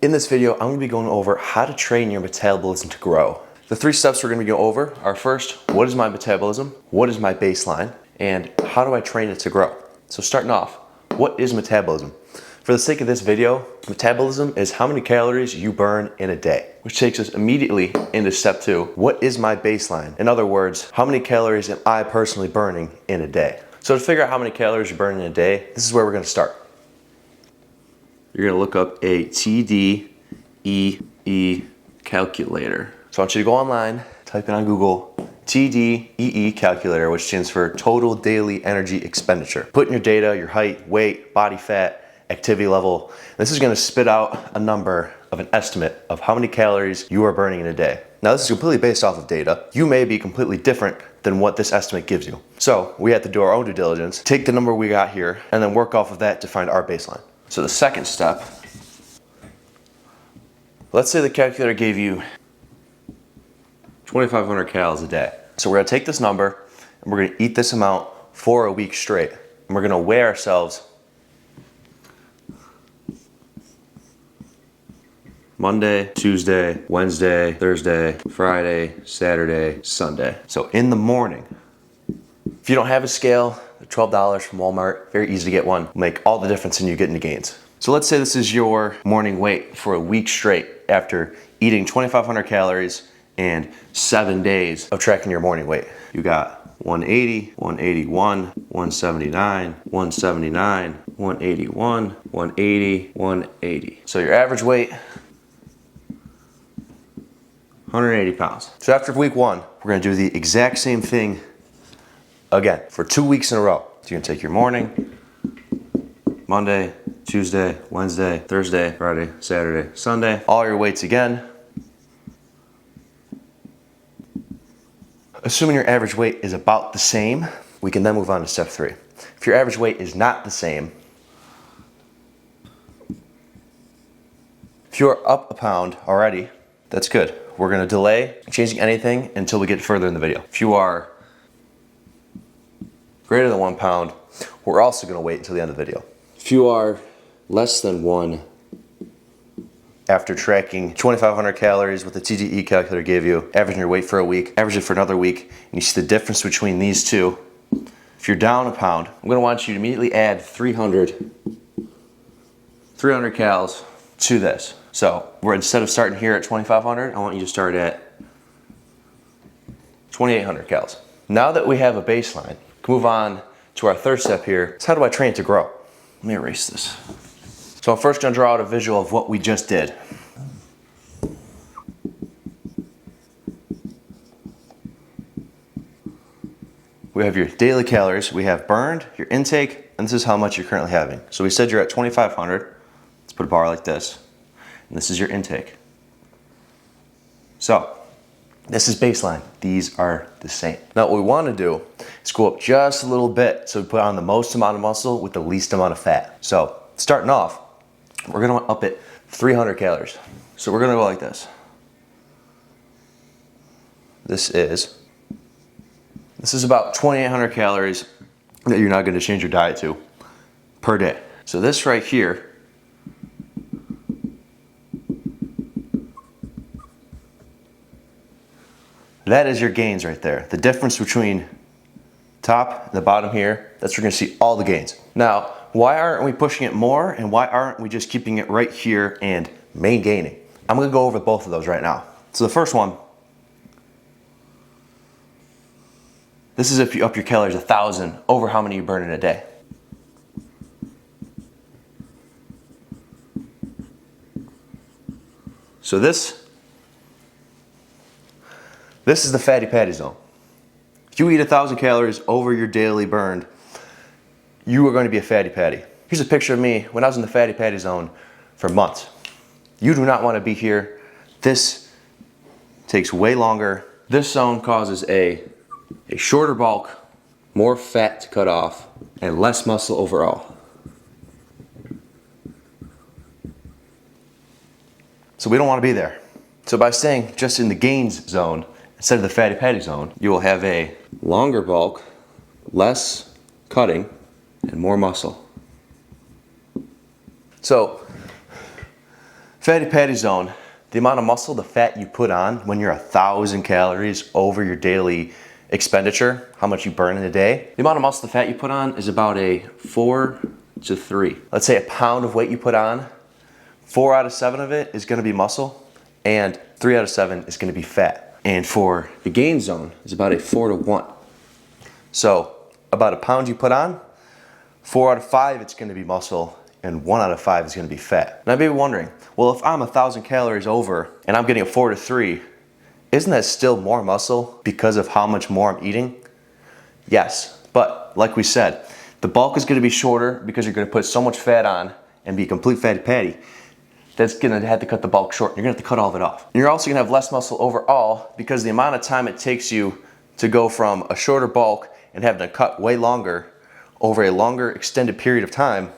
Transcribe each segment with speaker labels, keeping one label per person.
Speaker 1: In this video, I'm going to be going over how to train your metabolism to grow. The 3 steps we're going to go over are: first, what is my metabolism? What is my baseline? And how do I train it to grow? So starting off, what is metabolism? For the sake of this video, metabolism is how many calories you burn in a day, which takes us immediately into step 2. What is my baseline? In other words, how many calories am I personally burning in a day? So to figure out how many calories you're burning in a day, this is where we're going to start. You're going to look up a TDEE calculator. So I want you to go online, type in on Google TDEE calculator, which stands for Total Daily Energy Expenditure. Put in your data, your height, weight, body fat, activity level. This is going to spit out a number of an estimate of how many calories you are burning in a day. Now this is completely based off of data. You may be completely different than what this estimate gives you. So we have to do our own due diligence, take the number we got here, and then work off of that to find our baseline. So the second step, let's say the calculator gave you 2,500 calories a day. So we're gonna take this number and we're gonna eat this amount for a week straight. And we're gonna weigh ourselves Monday, Tuesday, Wednesday, Thursday, Friday, Saturday, Sunday. So in the morning, if you don't have a scale, they're $12 from Walmart, very easy to get one, make all the difference in you getting the gains. So let's say this is your morning weight for a week straight after eating 2,500 calories and 7 days of tracking your morning weight. You got 180, 181, 179, 179, 181, 180, 180. So your average weight, 180 pounds. So after week 1, we're gonna do the exact same thing again for 2 weeks in a row. So you're gonna take your morning, Monday, Tuesday, Wednesday, Thursday, Friday, Saturday, Sunday, all your weights again. Assuming your average weight is about the same, we can then move on to step 3. If your average weight is not the same, if you're up a pound already, that's good. We're gonna delay changing anything until we get further in the video. If you are greater than 1 pound, we're also gonna wait until the end of the video. If you are less than 1, after tracking 2,500 calories what the TDE calculator gave you, averaging your weight for a week, average it for another week, and you see the difference between these two. If you're down a pound, I'm gonna want you to immediately add 300 calories to this. So instead of starting here at 2,500, I want you to start at 2,800 calories. Now that we have a baseline, we can move on to our third step here. So how do I train it to grow? Let me erase this. So I'm first gonna draw out a visual of what we just did. We have your daily calories, we have burned, your intake, and this is how much you're currently having. So we said you're at 2,500. Let's put a bar like this. And this is your intake. So this is baseline. These are the same. Now what we want to do is go up just a little bit so we put on the most amount of muscle with the least amount of fat. So starting off, we're going to up it 300 calories. So we're going to go like this. This is about 2,800 calories that you're not going to change your diet to per day. So this right here, that is your gains right there. The difference between top and the bottom here, that's where you're gonna see all the gains. Now, why aren't we pushing it more and why aren't we just keeping it right here and main gaining? I'm gonna go over both of those right now. So the first one, this is if you up your calories 1,000 over how many you burn in a day. So this is the fatty patty zone. If you eat 1,000 calories over your daily burned, you are going to be a fatty patty. Here's a picture of me when I was in the fatty patty zone for months. You do not want to be here. This takes way longer. This zone causes a shorter bulk, more fat to cut off, and less muscle overall. So we don't want to be there. So by staying just in the gains zone, instead of the fatty patty zone, you will have a longer bulk, less cutting, and more muscle. So Fatty patty zone, the amount of muscle, the fat you put on when you're 1,000 calories over your daily expenditure, how much you burn in a day. The amount of muscle, the fat you put on is about a 4 to 3. Let's say a pound of weight you put on, 4 out of 7 of it is gonna be muscle and 3 out of 7 is gonna be fat. And for the gain zone is about a 4 to 1. So about a pound you put on, 4 out of 5 it's gonna be muscle and 1 out of 5 is gonna be fat. Now I may be wondering, well, if I'm 1,000 calories over and I'm getting a 4 to 3, isn't that still more muscle because of how much more I'm eating? Yes, but like we said, the bulk is gonna be shorter because you're gonna put so much fat on and be a complete fatty patty. That's gonna have to cut the bulk short. You're gonna have to cut all of it off. And you're also gonna have less muscle overall because the amount of time it takes you to go from a shorter bulk and having to cut way longer over a longer extended period of time,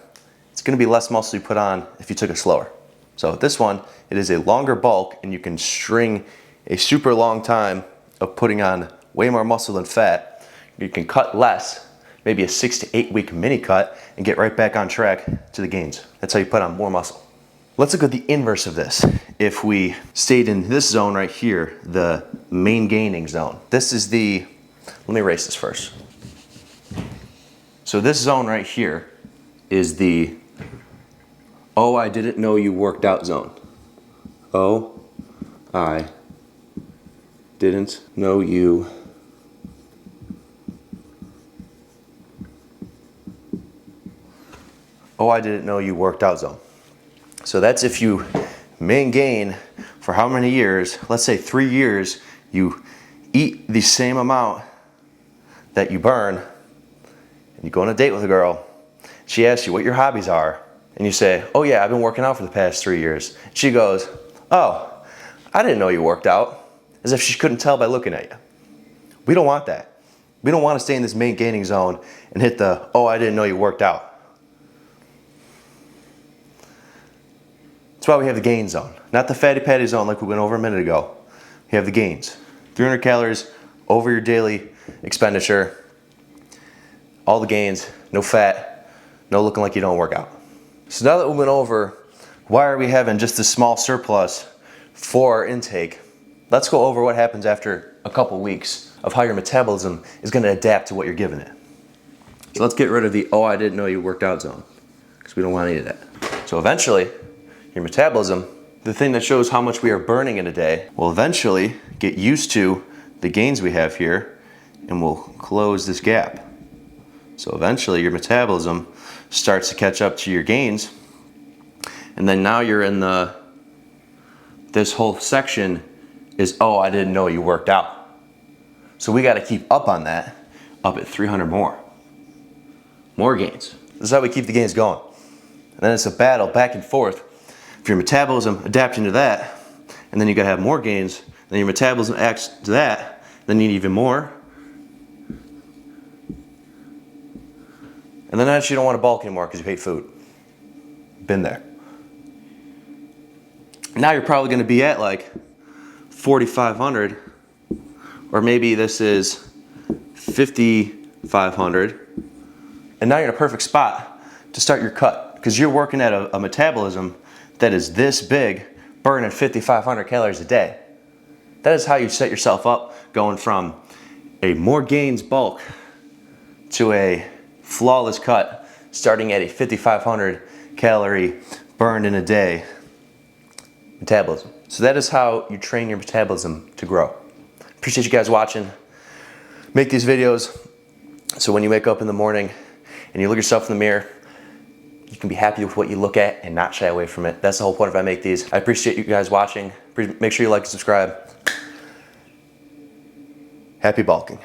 Speaker 1: it's gonna be less muscle you put on if you took it slower. So this one, it is a longer bulk and you can string a super long time of putting on way more muscle than fat. You can cut less, maybe a 6 to 8 week mini cut and get right back on track to the gains. That's how you put on more muscle. Let's look at the inverse of this. If we stayed in this zone right here, the main gaining zone. This is the, let me erase this first. So this zone right here is the, oh, I didn't know you worked out zone. Oh, I didn't know you worked out zone. So that's if you main gain for how many years, let's say 3 years, you eat the same amount that you burn, and you go on a date with a girl, she asks you what your hobbies are, and you say, oh yeah, I've been working out for the past 3 years. She goes, oh, I didn't know you worked out. As if she couldn't tell by looking at you. We don't want that. We don't want to stay in this main gaining zone and hit the, oh, I didn't know you worked out. That's why we have the gain zone, not the fatty patty zone like we went over a minute ago. We have the gains. 300 calories over your daily expenditure, all the gains, no fat, no looking like you don't work out. So now that we went over why are we having just a small surplus for our intake, let's go over what happens after a couple weeks of how your metabolism is going to adapt to what you're giving it. So let's get rid of the, oh, I didn't know you worked out zone, because we don't want any of that. So eventually, your metabolism, the thing that shows how much we are burning in a day, will eventually get used to the gains we have here and will close this gap. So eventually your metabolism starts to catch up to your gains, and then now you're in the, this whole section is, oh, I didn't know you worked out. So we got to keep up on that, up at 300 more. More gains. This is how we keep the gains going. And then it's a battle back and forth. If your metabolism adapting to that, and then you got to have more gains, then your metabolism acts to that, then you need even more. And then actually you don't want to bulk anymore because you hate food. Been there. Now you're probably going to be at like 4,500, or maybe this is 5,500, and now you're in a perfect spot to start your cut because you're working at a metabolism that is this big, burning 5,500 calories a day. That is how you set yourself up, going from a more gains bulk to a flawless cut, starting at a 5,500 calorie burned in a day metabolism. So that is how you train your metabolism to grow. Appreciate you guys watching. Make these videos so when you wake up in the morning and you look yourself in the mirror, you can be happy with what you look at and not shy away from it. That's the whole point if I make these. I appreciate you guys watching. Make sure you like and subscribe. Happy bulking.